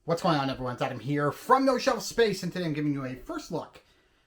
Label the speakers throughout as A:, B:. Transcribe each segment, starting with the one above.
A: What's going on, everyone? It's Adam here from No Shelf Space, and today I'm giving you a first look,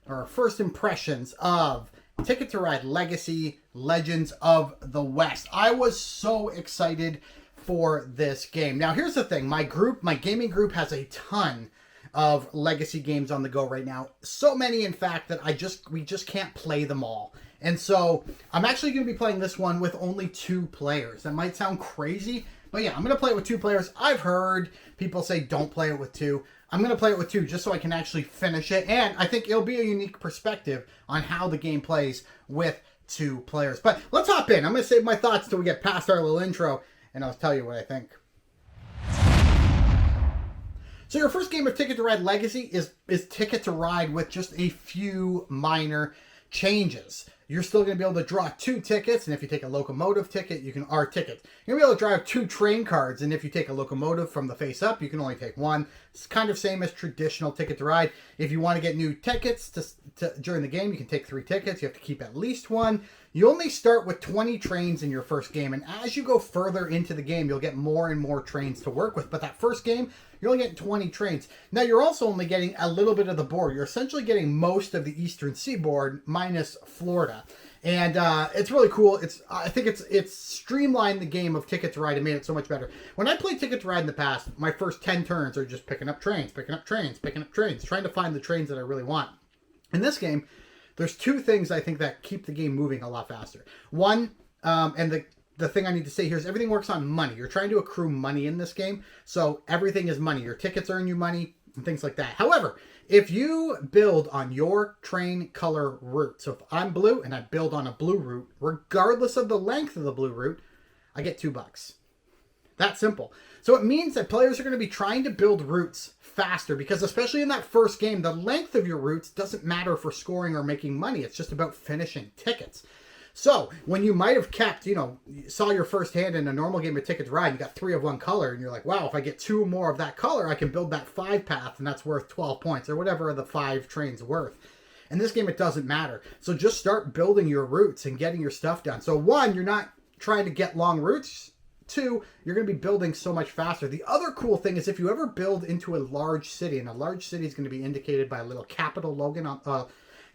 A: or first impressions of Ticket to Ride Legacy Legends of the West. I was so excited for this game. Now, here's the thing. My gaming group has a ton of Legacy games on the go right now. So many, in fact, that we just can't play them all. And so I'm actually going to be playing this one with only 2 players. That might sound crazy, but yeah, I'm going to play it with 2 players. I've heard people say don't play it with 2. I'm going to play it with 2 just so I can actually finish it. And I think it'll be a unique perspective on how the game plays with 2 players. But let's hop in. I'm going to save my thoughts till we get past our little intro, and I'll tell you what I think. So your first game of Ticket to Ride Legacy is Ticket to Ride with just a few minor changes. You're still going to be able to draw 2 tickets, and if you take a locomotive ticket, you can tickets. You're going to be able to draw 2 train cards, and if you take a locomotive from the face up, you can only take 1. It's kind of same as traditional Ticket to Ride. If you want to get new tickets during the game, you can take 3 tickets. You have to keep at least 1. You only start with 20 trains in your first game, and as you go further into the game, you'll get more and more trains to work with. But that first game, you're only getting 20 trains. Now, you're also only getting a little bit of the board. You're essentially getting most of the eastern seaboard minus Florida. And it's really cool. I think it's streamlined the game of Ticket to Ride and made it so much better. When I played Ticket to Ride in the past, my first 10 turns are just picking up trains, trying to find the trains that I really want. In this game, there's 2 things I think that keep the game moving a lot faster. One, and the thing I need to say here is everything works on money. You're trying to accrue money in this game, so everything is money. Your tickets earn you money and things like that. However, if you build on your train color route, so if I'm blue and I build on a blue route, regardless of the length of the blue route, I get $2. That simple. So it means that players are going to be trying to build routes faster because especially in that first game, the length of your routes doesn't matter for scoring or making money. It's just about finishing tickets. So when you might have kept, you saw your first hand in a normal game of Ticket to Ride, you got 3 of one color, and you're like, wow, if I get 2 more of that color, I can build that 5 path, and that's worth 12 points, or whatever the 5 trains worth. In this game, it doesn't matter. So just start building your routes and getting your stuff done. So 1, you're not trying to get long routes. 2, you're going to be building so much faster. The other cool thing is if you ever build into a large city, and a large city is going to be indicated by a little capital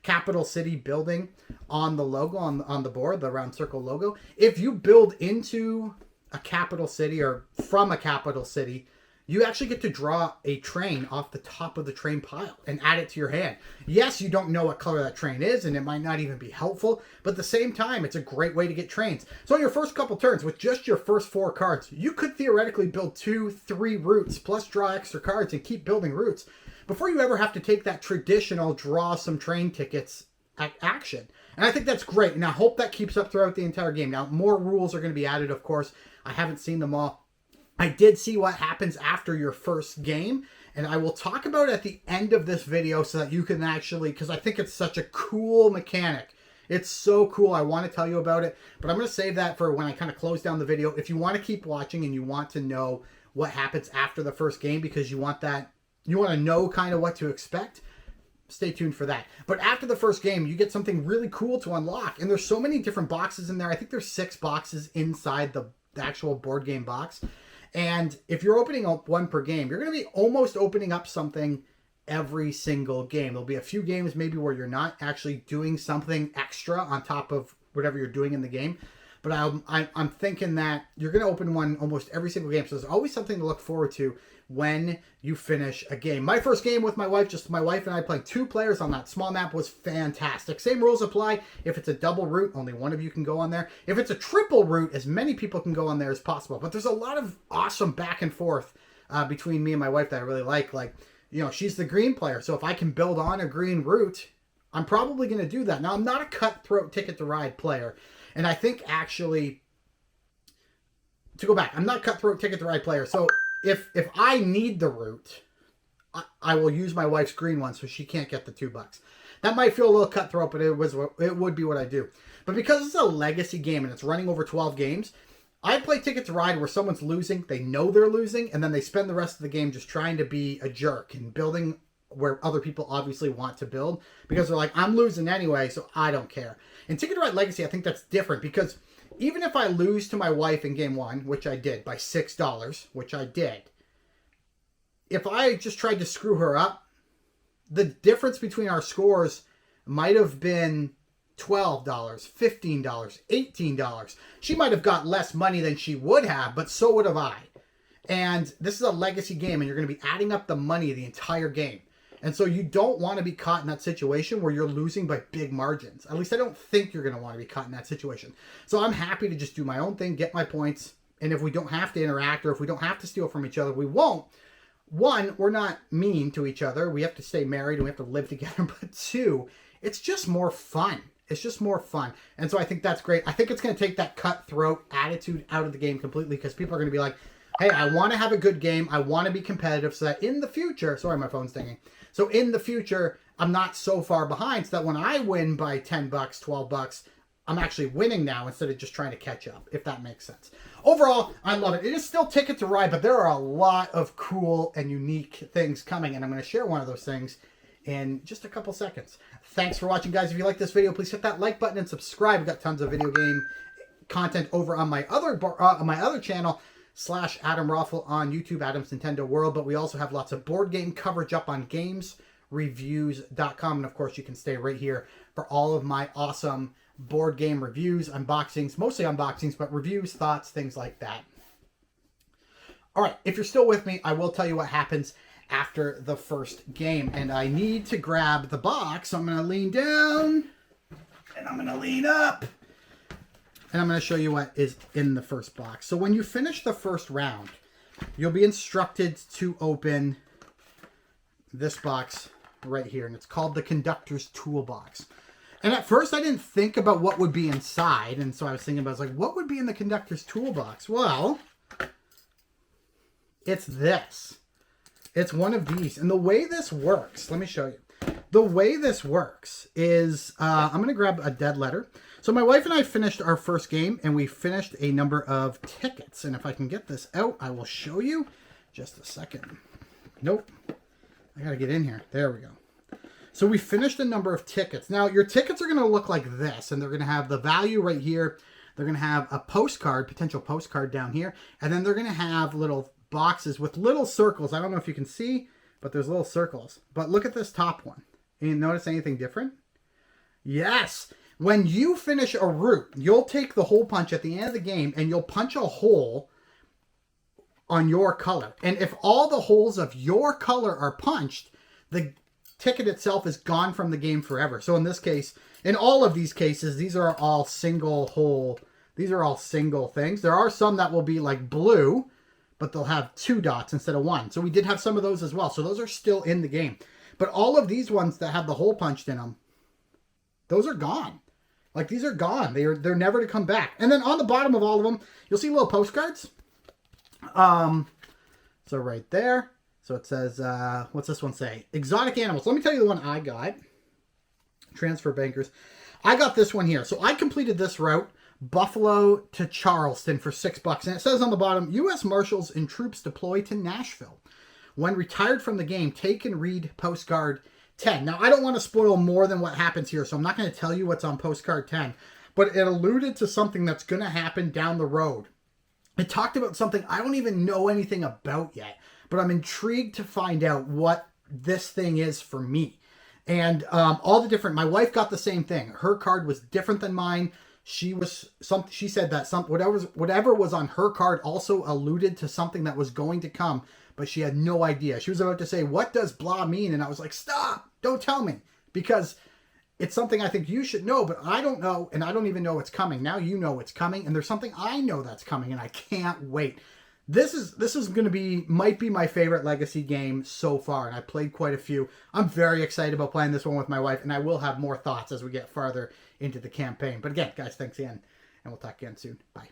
A: capital city building on the logo on the board, the round circle logo. If you build into a capital city or from a capital city, you actually get to draw a train off the top of the train pile and add it to your hand. Yes, you don't know what color that train is, and it might not even be helpful, but at the same time, it's a great way to get trains. So on your first couple turns, with just your first 4 cards, you could theoretically build 2, 3 routes, plus draw extra cards and keep building routes before you ever have to take that traditional draw some train tickets action. And I think that's great, and I hope that keeps up throughout the entire game. Now, more rules are going to be added, of course. I haven't seen them all. I did see what happens after your first game, and I will talk about it at the end of this video so that you can actually, because I think it's such a cool mechanic. It's so cool. I want to tell you about it, but I'm going to save that for when I kind of close down the video. If you want to keep watching and you want to know what happens after the first game because you want to know kind of what to expect, stay tuned for that. But after the first game, you get something really cool to unlock, and there's so many different boxes in there. I think there's 6 boxes inside the actual board game box. And if you're opening up 1 per game, you're going to be almost opening up something every single game. There'll be a few games maybe where you're not actually doing something extra on top of whatever you're doing in the game. But I'm thinking that you're going to open one almost every single game. So there's always something to look forward to when you finish a game. My first game with my wife, just my wife and I playing 2 players on that small map, was fantastic. Same rules apply. If it's a double route, only one of you can go on there. If it's a triple route, as many people can go on there as possible. But there's a lot of awesome back and forth between me and my wife that I really like. Like, she's the green player. So if I can build on a green route, I'm probably going to do that. Now, I'm not a cutthroat Ticket to Ride player. And I think actually, to go back, I'm not cutthroat Ticket to Ride player. So if I need the route, I will use my wife's green one so she can't get the $2. That might feel a little cutthroat, but it would be what I do. But because it's a legacy game and it's running over 12 games, I play Ticket to Ride where someone's losing, they know they're losing, and then they spend the rest of the game just trying to be a jerk and building where other people obviously want to build because they're like, I'm losing anyway, so I don't care. In Ticket to Ride Legacy, I think that's different because even if I lose to my wife in game 1, which I did by $6, which I did, if I just tried to screw her up, the difference between our scores might have been $12, $15, $18. She might have got less money than she would have, but so would have I. And this is a legacy game, and you're going to be adding up the money the entire game. And so you don't want to be caught in that situation where you're losing by big margins. At least I don't think you're going to want to be caught in that situation. So I'm happy to just do my own thing, get my points. And if we don't have to interact or if we don't have to steal from each other, we won't. One, we're not mean to each other. We have to stay married and we have to live together. But two, it's just more fun. It's just more fun. And so I think that's great. I think it's going to take that cutthroat attitude out of the game completely because people are going to be like, hey, I want to have a good game. I want to be competitive so that in the future, sorry, my phone's dinging. So in the future, I'm not so far behind so that when I win by $10, $12, I'm actually winning now instead of just trying to catch up, if that makes sense. Overall, I love it. It is still Ticket to Ride, but there are a lot of cool and unique things coming, and I'm going to share one of those things in just a couple seconds. Thanks for watching, guys. If you like this video, please hit that like button and subscribe. We've got tons of video game content over on my other channel, /Adam Rothel on YouTube, Adam's Nintendo World, but we also have lots of board game coverage up on GamesReviews.com, and of course you can stay right here for all of my awesome board game reviews, unboxings, mostly unboxings, but reviews, thoughts, things like that. All right, if you're still with me, I will tell you what happens after the first game, and I need to grab the box, so I'm going to lean down, and I'm going to lean up. And I'm going to show you what is in the first box. So when you finish the first round, you'll be instructed to open this box right here. And it's called the Conductor's Toolbox. And at first I didn't think about what would be inside. And so I was thinking about, what would be in the Conductor's Toolbox? Well, it's this. It's one of these. And the way this works, let me show you. The way this works is, I'm going to grab a dead letter. So my wife and I finished our first game, and we finished a number of tickets. And if I can get this out, I will show you. Just a second. Nope. I got to get in here. There we go. So we finished a number of tickets. Now, your tickets are going to look like this, and they're going to have the value right here. They're going to have a postcard, potential postcard down here. And then they're going to have little boxes with little circles. I don't know if you can see, but there's little circles. But look at this top one. You notice anything different? Yes. When you finish a route, you'll take the hole punch at the end of the game and you'll punch a hole on your color. And if all the holes of your color are punched, the ticket itself is gone from the game forever. So in this case, in all of these cases, these are all single hole. These are all single things. There are some that will be like blue, but they'll have 2 dots instead of 1. So we did have some of those as well. So those are still in the game. But all of these ones that have the hole punched in them, those are gone. Like, these are gone. They're never to come back. And then on the bottom of all of them, you'll see little postcards. So right there. So it says, what's this one say? Exotic animals. Let me tell you the one I got. Transfer bankers. I got this one here. So I completed this route, Buffalo to Charleston, for $6. And it says on the bottom, U.S. Marshals and troops deploy to Nashville. When retired from the game, take and read postcard 10. Now, I don't want to spoil more than what happens here, so I'm not going to tell you what's on postcard 10. But it alluded to something that's going to happen down the road. It talked about something I don't even know anything about yet. But I'm intrigued to find out what this thing is for me. And all the different... My wife got the same thing. Her card was different than mine. She said that whatever was on her card also alluded to something that was going to come, but she had no idea. She was about to say, what does blah mean? And I was like, stop, don't tell me, because it's something I think you should know, but I don't know, and I don't even know it's coming. Now you know it's coming, and there's something I know that's coming, and I can't wait. This is going to be, might be my favorite Legacy game so far, and I played quite a few. I'm very excited about playing this one with my wife, and I will have more thoughts as we get farther into the campaign. But again, guys, thanks again, and we'll talk again soon. Bye.